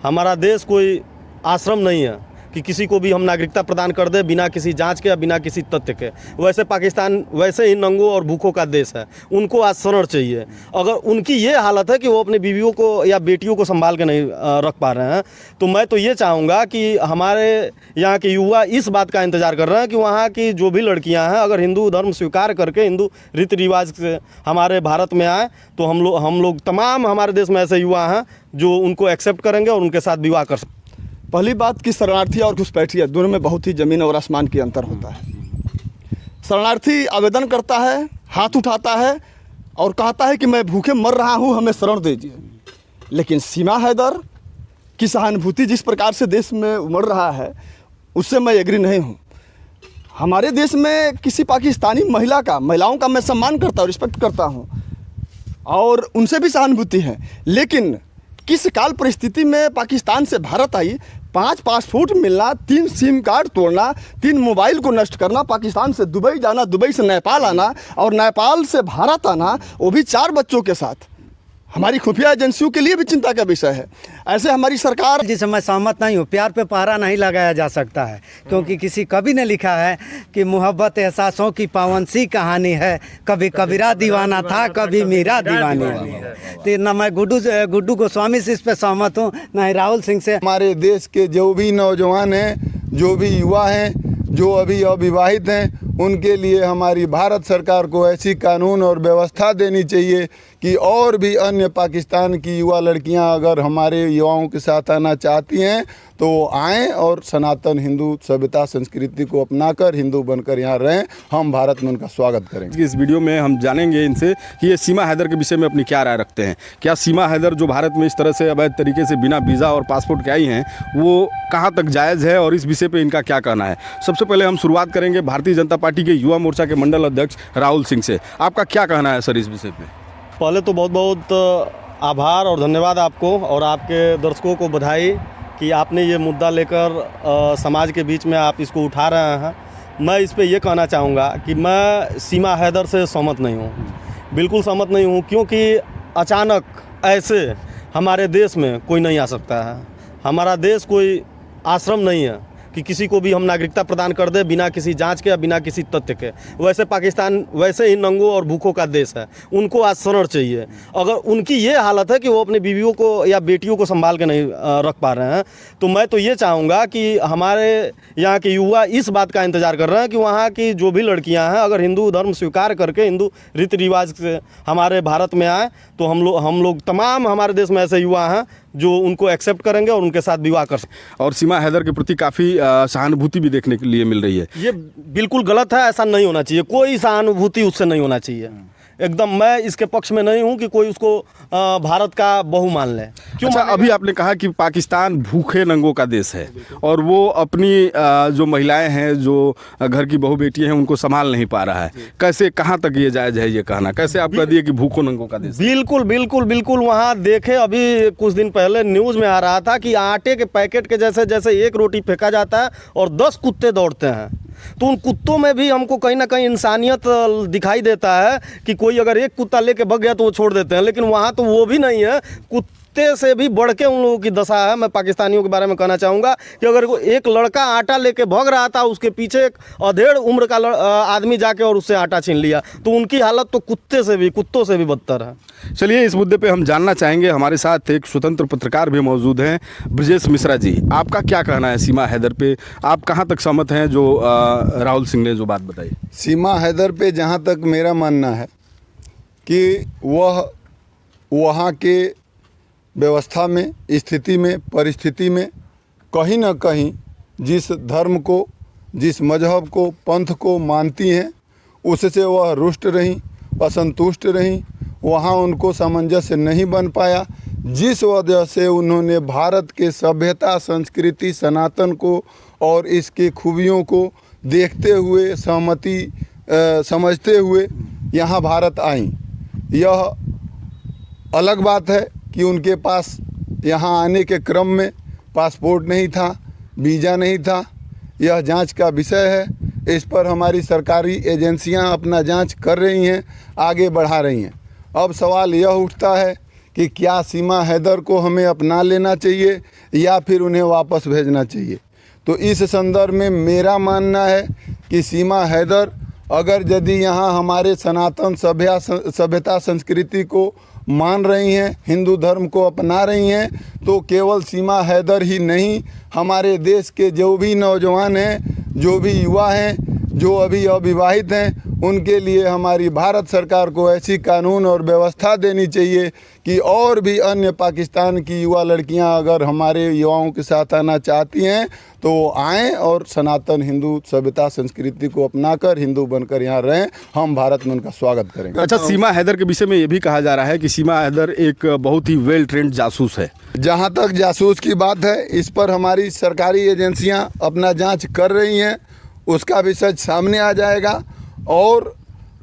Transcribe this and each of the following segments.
हमारा देश कोई आश्रम नहीं है कि किसी को भी हम नागरिकता प्रदान कर दे बिना किसी जांच के या बिना किसी तथ्य के। वैसे पाकिस्तान वैसे ही नंगों और भूखों का देश है, उनको आज शरण चाहिए। अगर उनकी ये हालत है कि वो अपनी बीवियों को या बेटियों को संभाल के नहीं रख पा रहे हैं, तो मैं तो ये चाहूँगा कि हमारे यहाँ के युवा इस बात का इंतज़ार कर रहे हैं कि वहाँ की जो भी लड़कियाँ हैं अगर हिंदू धर्म स्वीकार करके हिंदू रीति रिवाज से हमारे भारत में आए तो हम लोग तमाम हमारे देश में ऐसे युवा हैं जो उनको एक्सेप्ट करेंगे और उनके साथ विवाह कर सकते। पहली बात कि शरणार्थी और घुसपैठिया दोनों में बहुत ही ज़मीन और आसमान की अंतर होता है। शरणार्थी आवेदन करता है, हाथ उठाता है और कहता है कि मैं भूखे मर रहा हूँ, हमें शरण दीजिए। लेकिन सीमा हैदर की सहानुभूति जिस प्रकार से देश में उमड़ रहा है उससे मैं एग्री नहीं हूँ। हमारे देश में किसी पाकिस्तानी महिलाओं का मैं सम्मान करता हूँ, रिस्पेक्ट करता हूँ और उनसे भी सहानुभूति है। लेकिन किस काल परिस्थिति में पाकिस्तान से भारत आई, 5 पासपोर्ट मिलना, 3 सिम कार्ड तोड़ना, 3 मोबाइल को नष्ट करना, पाकिस्तान से दुबई जाना, दुबई से नेपाल आना और नेपाल से भारत आना, वो भी 4 बच्चों के साथ, हमारी खुफिया एजेंसियों के लिए भी चिंता का विषय है। ऐसे हमारी सरकार जिसे मैं सहमत नहीं हूँ। प्यार पे पहरा नहीं लगाया जा सकता है, क्योंकि किसी कवि ने लिखा है कि मोहब्बत एहसासों की पावन सी कहानी है, कभी कबीरा दीवाना था, कभी मीरा दीवानी है। तो न मैं गुड्डू गोस्वामी से इस पे सहमत हूँ, न ही राहुल सिंह से। हमारे देश के जो भी नौजवान हैं, जो भी युवा हैं, जो अभी अविवाहित हैं, उनके लिए हमारी भारत सरकार को ऐसी कानून और व्यवस्था देनी चाहिए कि और भी अन्य पाकिस्तान की युवा लड़कियां अगर हमारे युवाओं के साथ आना चाहती हैं तो आएँ और सनातन हिंदू सभ्यता संस्कृति को अपनाकर हिंदू बनकर यहाँ रहें। हम भारत में उनका स्वागत करेंगे। इस वीडियो में हम जानेंगे इनसे कि ये सीमा हैदर के विषय में अपनी क्या राय रखते हैं। क्या सीमा हैदर जो भारत में इस तरह से अवैध तरीके से बिना वीज़ा और पासपोर्ट के आई हैं वो कहाँ तक जायज़ है और इस विषय पर इनका क्या कहना है। सबसे पहले हम शुरुआत करेंगे भारतीय जनता पार्टी के युवा मोर्चा के मंडल अध्यक्ष राहुल सिंह से। आपका क्या कहना है सर इस विषय पर? पहले तो बहुत बहुत आभार और धन्यवाद आपको और आपके दर्शकों को बधाई कि आपने ये मुद्दा लेकर समाज के बीच में आप इसको उठा रहे हैं। मैं इस पे ये कहना चाहूँगा कि मैं सीमा हैदर से सहमत नहीं हूँ, बिल्कुल सहमत नहीं हूँ, क्योंकि अचानक ऐसे हमारे देश में कोई नहीं आ सकता है। हमारा देश कोई आश्रम नहीं है कि किसी को भी हम नागरिकता प्रदान कर दे बिना किसी जांच के या बिना किसी तथ्य के। वैसे पाकिस्तान वैसे ही नंगों और भूखों का देश है, उनको आज शरण चाहिए। अगर उनकी ये हालत है कि वो अपनी बीवियों को या बेटियों को संभाल के नहीं रख पा रहे हैं, तो मैं तो ये चाहूँगा कि हमारे यहाँ के युवा इस बात का इंतज़ार कर रहे हैं कि वहाँ की जो भी लड़कियाँ हैं अगर हिंदू धर्म स्वीकार करके हिंदू रीति रिवाज से हमारे भारत में आए तो हम लोग तमाम हमारे देश में ऐसे युवा हैं जो उनको एक्सेप्ट करेंगे और उनके साथ विवाह कर सकते। और सीमा हैदर के प्रति काफ़ी सहानुभूति भी देखने के लिए मिल रही है। ये बिल्कुल गलत है, ऐसा नहीं होना चाहिए। कोई सहानुभूति उससे नहीं होना चाहिए। एकदम मैं इसके पक्ष में नहीं हूं कि कोई उसको भारत का बहू मान ले। क्यों? अच्छा, अभी आपने कहा कि पाकिस्तान भूखे नंगों का देश है और वो अपनी जो महिलाएं हैं, जो घर की बहू बेटियां हैं, उनको संभाल नहीं पा रहा है। कैसे, कहाँ तक ये जायज़ है ये कहना? कैसे आप कह दिए कि भूखों नंगों का देश? बिल्कुल बिल्कुल बिल्कुल। वहाँ देखे अभी कुछ दिन पहले न्यूज़ में आ रहा था कि आटे के पैकेट के जैसे जैसे एक रोटी फेंका जाता है और 10 कुत्ते दौड़ते हैं, तो उन कुत्तों में भी हमको कहीं ना कहीं इंसानियत दिखाई देता है कि कोई अगर एक कुत्ता लेके भाग गया तो वो छोड़ देते हैं, लेकिन वहाँ तो वो भी नहीं है। कुत्ते से भी बढ़ के उन लोगों की दशा है। मैं पाकिस्तानियों के बारे में कहना चाहूँगा कि अगर एक लड़का आटा लेके भाग रहा था, उसके पीछे एक अधेड़ उम्र का आदमी जाके और उससे आटा छीन लिया, तो उनकी हालत तो कुत्तों से भी बदतर है। चलिए, इस मुद्दे पे हम जानना चाहेंगे। हमारे साथ एक स्वतंत्र पत्रकार भी मौजूद हैं, ब्रजेश मिश्रा जी। आपका क्या कहना है सीमा हैदर पे? आप कहाँ तक सहमत हैं जो राहुल सिंह ने जो बात बताई? सीमा हैदर पे जहाँ तक मेरा मानना है कि वह वहाँ के व्यवस्था में, स्थिति में, परिस्थिति में कहीं ना कहीं जिस धर्म को, जिस मजहब को, पंथ को मानती हैं, उससे वह रुष्ट रहीं, असंतुष्ट रहीं। वहाँ उनको सामंजस्य नहीं बन पाया, जिस वजह से उन्होंने भारत के सभ्यता, संस्कृति, सनातन को और इसके खूबियों को देखते हुए, सहमति समझते हुए यहाँ भारत आईं। यह अलग बात है कि उनके पास यहाँ आने के क्रम में पासपोर्ट नहीं था, वीज़ा नहीं था। यह जांच का विषय है। इस पर हमारी सरकारी एजेंसियां अपना जांच कर रही हैं, आगे बढ़ा रही हैं। अब सवाल यह उठता है कि क्या सीमा हैदर को हमें अपना लेना चाहिए या फिर उन्हें वापस भेजना चाहिए। तो इस संदर्भ में मेरा मानना है कि सीमा हैदर अगर यदि यहाँ हमारे सनातन सभ्यता संस्कृति को मान रही हैं, हिंदू धर्म को अपना रही हैं, तो केवल सीमा हैदर ही नहीं, हमारे देश के जो भी नौजवान हैं, जो भी युवा हैं, जो अभी अविवाहित हैं, उनके लिए हमारी भारत सरकार को ऐसी कानून और व्यवस्था देनी चाहिए कि और भी अन्य पाकिस्तान की युवा लड़कियां अगर हमारे युवाओं के साथ आना चाहती हैं तो वो आएँ और सनातन हिंदू सभ्यता संस्कृति को अपनाकर हिंदू बनकर यहाँ रहें। हम भारत में उनका स्वागत करेंगे। अच्छा, सीमा हैदर के विषय में ये भी कहा जा रहा है कि सीमा हैदर एक बहुत ही वेल ट्रेंड जासूस है। जहाँ तक जासूस की बात है, इस पर हमारी सरकारी एजेंसियां अपना जांच कर रही हैं, उसका भी सच सामने आ जाएगा। और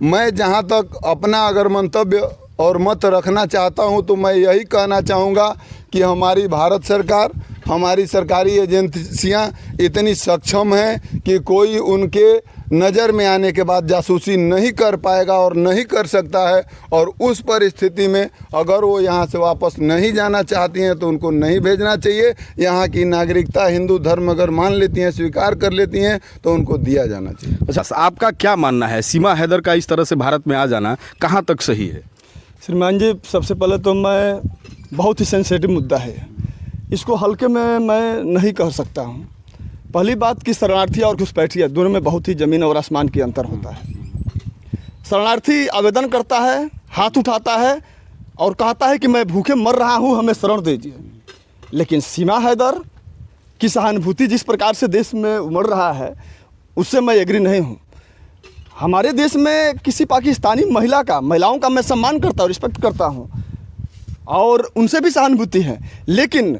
मैं जहाँ तक अपना अगर मंतव्य और मत रखना चाहता हूँ तो मैं यही कहना चाहूँगा कि हमारी भारत सरकार, हमारी सरकारी एजेंसियां इतनी सक्षम हैं कि कोई उनके नज़र में आने के बाद जासूसी नहीं कर पाएगा और नहीं कर सकता है। और उस परिस्थिति में अगर वो यहाँ से वापस नहीं जाना चाहती हैं तो उनको नहीं भेजना चाहिए। यहाँ की नागरिकता हिंदू धर्म अगर मान लेती हैं, स्वीकार कर लेती हैं, तो उनको दिया जाना चाहिए। अच्छा, आपका क्या मानना है, सीमा हैदर का इस तरह से भारत में आ जाना कहाँ तक सही है? श्रीमान जी, सबसे पहले तो मैं बहुत ही सेंसिटिव मुद्दा है, इसको हल्के में मैं नहीं कह सकता हूँ। पहली बात कि शरणार्थी और घुसपैठिया दोनों में बहुत ही ज़मीन और आसमान की अंतर होता है। शरणार्थी आवेदन करता है, हाथ उठाता है और कहता है कि मैं भूखे मर रहा हूँ, हमें शरण दीजिए। लेकिन सीमा हैदर की सहानुभूति जिस प्रकार से देश में उमड़ रहा है, उससे मैं एग्री नहीं हूँ। हमारे देश में किसी पाकिस्तानी महिलाओं का मैं सम्मान करता हूँ, रिस्पेक्ट करता हूँ और उनसे भी सहानुभूति है। लेकिन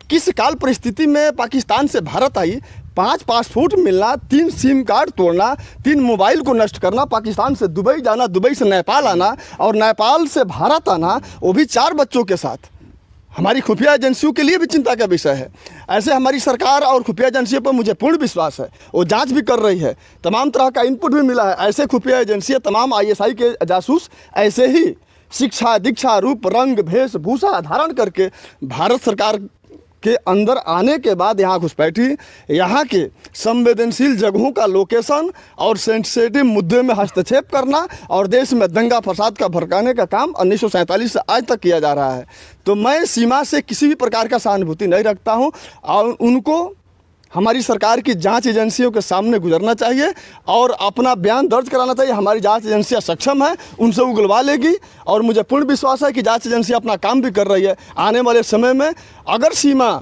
किस काल परिस्थिति में पाकिस्तान से भारत आई, 5 पासपोर्ट मिलना, 3 सिम कार्ड तोड़ना, 3 मोबाइल को नष्ट करना, पाकिस्तान से दुबई जाना, दुबई से नेपाल आना और नेपाल से भारत आना, वो भी 4 बच्चों के साथ, हमारी खुफिया एजेंसियों के लिए भी चिंता का विषय है। ऐसे हमारी सरकार और खुफिया एजेंसियों पर मुझे पूर्ण विश्वास है, वो जांच भी कर रही है, तमाम तरह का इनपुट भी मिला है। ऐसे खुफिया एजेंसियाँ, तमाम ISI के जासूस ऐसे ही शिक्षा, दीक्षा, रूप, रंग, वेशभूषा धारण करके भारत सरकार के अंदर आने के बाद यहाँ घुसपैठी, यहाँ के संवेदनशील जगहों का लोकेशन और सेंसिटिव मुद्दे में हस्तक्षेप करना और देश में दंगा फसाद का भड़काने का काम 1947 से आज तक किया जा रहा है। तो मैं सीमा से किसी भी प्रकार का सहानुभूति नहीं रखता हूँ और उनको हमारी सरकार की जांच एजेंसियों के सामने गुजरना चाहिए और अपना बयान दर्ज कराना चाहिए। हमारी जांच एजेंसियां सक्षम है, उनसे उगलवा लेगी और मुझे पूर्ण विश्वास है कि जांच एजेंसियां अपना काम भी कर रही है। आने वाले समय में अगर सीमा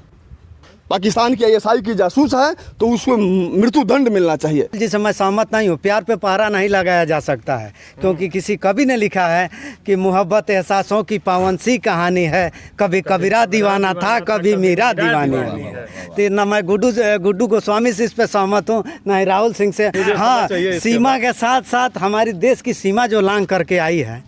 पाकिस्तान की ISI की जासूस है तो उसको मृत्यु दंड मिलना चाहिए। जिससे मैं सहमत नहीं हूँ। प्यार पे पहरा नहीं लगाया जा सकता है, क्योंकि किसी कवि ने लिखा है कि मोहब्बत एहसासों की पावन सी कहानी है, कभी कबीरा दीवाना था, कभी मीरा दीवानी है। तो न मैं गुड्डू गोस्वामी से इस पे सहमत हूँ, न ही राहुल सिंह से। हाँ, सीमा के साथ साथ हमारी देश की सीमा जो लांघ करके आई है,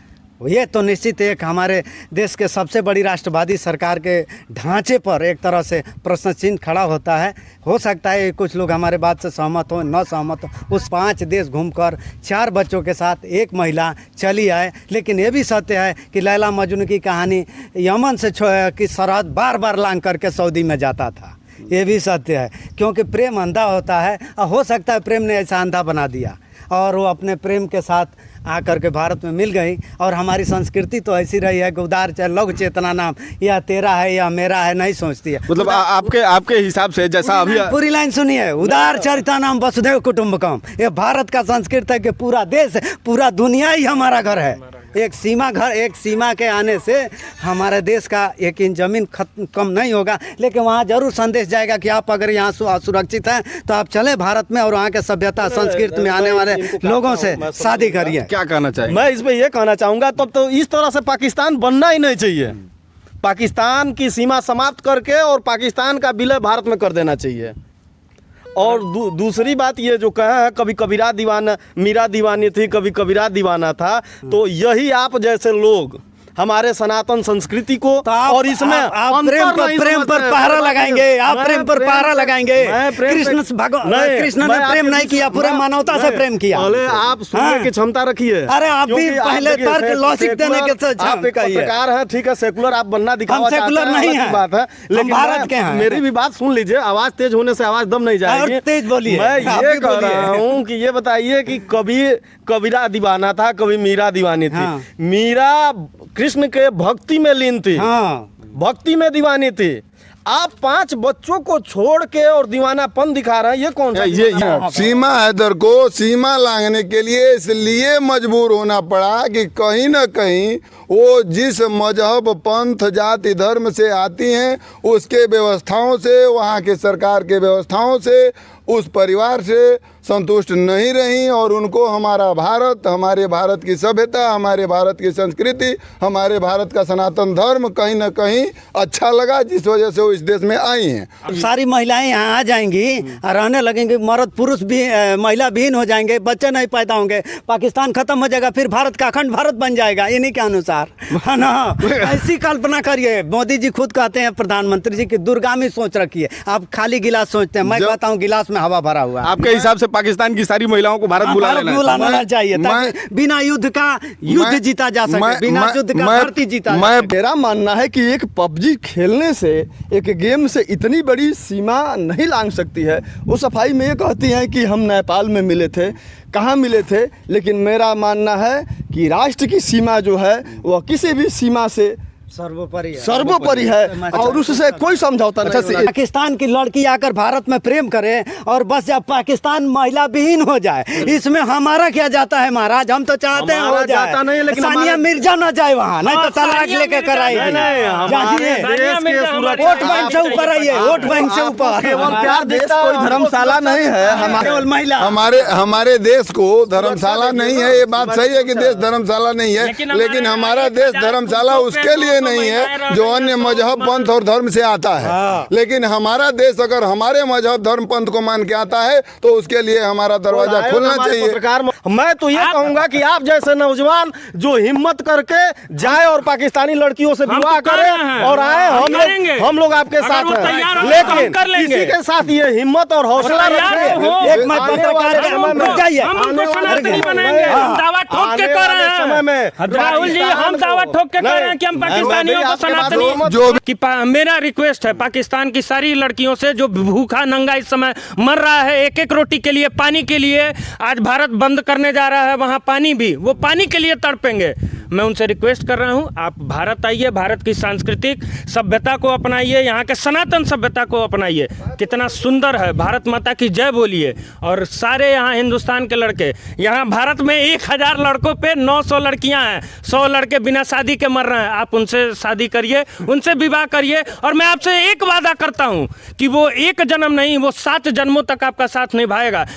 ये तो निश्चित एक हमारे देश के सबसे बड़ी राष्ट्रवादी सरकार के ढांचे पर एक तरह से प्रश्न चिन्ह खड़ा होता है। हो सकता है कुछ लोग हमारे बात से सहमत हो, न सहमत हो। उस 5 देश घूमकर 4 बच्चों के साथ एक महिला चली आए, लेकिन ये भी सत्य है कि लैला मजनू की कहानी यमन से की सरहद बार बार लांघ करके सऊदी में जाता था। ये भी सत्य है, क्योंकि प्रेम अंधा होता है और हो सकता है प्रेम ने ऐसा अंधा बना दिया और वो अपने प्रेम के साथ आकर के भारत में मिल गई। और हमारी संस्कृति तो ऐसी रही है कि उदार लघु चेतना नाम या तेरा है या मेरा है नहीं सोचती है। मतलब आपके हिसाब से जैसा अभी पूरी लाइन सुनिए, उदार चरिता नाम वसुधैव कुटुंबकम। ये भारत का संस्कृत है कि पूरा देश, पूरा दुनिया ही हमारा घर है। एक सीमा के आने से हमारे देश का 1 इंच जमीन कम नहीं होगा, लेकिन वहाँ जरूर संदेश जाएगा कि आप अगर यहाँ सुरक्षित हैं तो आप चले भारत में और वहाँ के सभ्यता संस्कृति में आने वाले लोगों से शादी करिए। क्या कहना चाहिए? मैं इस पर यह कहना चाहूँगा, तब तो इस तरह से पाकिस्तान बनना ही नहीं चाहिए। पाकिस्तान की सीमा समाप्त करके और पाकिस्तान का विलय भारत में कर देना चाहिए। और दूसरी बात ये जो कहा है, कभी कबीरा दीवाना, मीरा दीवानी थी, कभी कबीरा दीवाना था, तो यही आप जैसे लोग हमारे सनातन संस्कृति को, तो आप, और इसमें आप अंतर नहीं प्रेम समझते पर हैं। पहरा लगाएंगे, आप मैं प्रेम पर पहरा लगाएंगे। मैं प्रेम कृष्ण पे- भगवान नहीं, कृष्ण मैं ने आपके प्रेम नहीं बीच- किया, पूरे मैं- मानवता से नहीं, प्रेम किया। पहले आप सुनने हाँ। की क्षमता रखिए। अरे आप भी क्योंकि पहले देखिए, तर्क लॉजिक देने के सेकुलर- तो आप एक कहिए। पत्रकार हैं, ठीक है, सेकुलर आप बनना दिखावा हम सेकुलर चाहते हैं, नहीं अलग हैं। की बात है, हम लेकिन भारत मैं- के हैं। मेरी भी बात सुन लीजिए, आवाज तेज होने से आवाज दम नहीं जाएगी। और तेज बोलिए, मैं आप ये भी कह बोलिए। रहा हूँ कि ये बताइए कि कभी कबीरा दीवाना था, कभी मीरा दीवानी थी। हाँ। मीरा कृष्ण के भक्ति में लीन थी, हाँ, भक्ति में दीवानी थी। आप 5 बच्चों को छोड़ के और दीवानापन दिखा रहे हैं, ये कौन सा ये सीमा हैदर को सीमा लांघने के लिए इसलिए मजबूर होना पड़ा कि कहीं ना कहीं वो जिस मजहब, पंथ, जाति, धर्म से आती हैं उसके व्यवस्थाओं से, वहाँ के सरकार के व्यवस्थाओं से, उस परिवार से संतुष्ट नहीं रहीं और उनको हमारा भारत, हमारे भारत की सभ्यता, हमारे भारत की संस्कृति, हमारे भारत का सनातन धर्म कहीं ना कहीं अच्छा लगा, जिस वजह से वो इस देश में आई हैं। अब सारी महिलाएं यहाँ आ जाएंगी और रहने लगेंगे, मर्द पुरुष भी महिला विहीन हो जाएंगे, बच्चे नहीं पैदा होंगे, पाकिस्तान खत्म हो जाएगा, फिर भारत का अखंड भारत बन जाएगा, इन्हीं के अनुसार, है ना। ऐसी कल्पना करिए। मोदी जी खुद कहते हैं, प्रधानमंत्री जी की दूरगामी सोच रखिए। आप खाली गिलास सोचते हैं, मैं कहता हूँ गिलास में हवा भरा हुआ है। आपके हिसाब से पाकिस्तान की सारी महिलाओं को भारत बुला लेना है? बुलाना चाहिए ताकि बिना युद्ध का युद्ध जीता जा सके, बिना युद्ध का भारतीय जीता जा सके। मेरा मानना है कि एक पबजी खेलने से, एक गेम से इतनी बड़ी सीमा नहीं लांघ सकती है। वो सफाई में ये कहती हैं कि हम नेपाल में मिले थे, कहाँ मिले थे, लेकिन मेरा मानना है कि राष्ट्र की सीमा जो है वह किसी भी सीमा से सर्वोपरि है और उससे कोई समझौता नहीं होना चाहिए। पाकिस्तान की लड़की आकर भारत में प्रेम करे और बस जब पाकिस्तान महिला विहीन हो जाए, इसमें हमारा क्या जाता है महाराज? हम तो चाहते हैं हमारा हो जाए, जाता नहीं, लेकिन सानिया हमारा- मिर्जा न जाए वहाँ, नहीं तो तलाक लेके कराएगी। वोट बैंक से ऊपर आइए, वोट बैंक से ऊपर। केवल प्यार देश देता कोई धर्मशाला नहीं है, हमारे केवल महिला। हमारे देश को धर्मशाला नहीं है, ये बात सही है कि देश धर्मशाला नहीं है, लेकिन हमारा देश धर्मशाला उसके लिए नहीं है जो अन्य मजहब, पंथ और धर्म से आता है। लेकिन हमारा देश अगर हमारे मजहब, धर्म, पंथ को मान के आता है तो उसके लिए हमारा दरवाजा खुलना चाहिए। मैं तो ये कहूंगा कि आप जैसे नौजवान जो हिम्मत करके जाए और पाकिस्तानी लड़कियों से विवाह करें और आए, हम लोग आपके साथ हैं, लेकिन इसी के साथ ये हिम्मत और हौसला रखें। एक मैं पत्रकार के हम रुक जाइए, दावा ठोक के कह रहे हैं समय में राहुल जी, हम दावा ठोक के कह रहे हैं कि हम पाकिस्तानियों को सनातनी जो कि मेरा रिक्वेस्ट है पाकिस्तान की सारी लड़कियों से जो भूखा नंगा इस समय मर रहा है, एक एक रोटी के लिए, पानी के लिए, आज भारत बंद करने जा रहा है, वहाँ पानी भी, वो पानी के लिए तड़पेंगे। मैं उनसे रिक्वेस्ट कर रहा हूँ, आप भारत आइए, भारत की सांस्कृतिक सभ्यता को अपनाइए, यहाँ के सनातन सभ्यता को अपनाइए। कितना सुंदर है, भारत माता की जय बोलिए। और सारे यहाँ हिंदुस्तान के लड़के, यहाँ भारत में 1000 लड़कों पे 900 लड़कियाँ हैं, 100 लड़के बिना शादी के मर रहे हैं। आप उनसे शादी करिए, उनसे विवाह करिए, और मैं आपसे एक वादा करता हूँ कि वो एक जन्म नहीं, वो 7 जन्मों तक आपका साथ निभाएगा।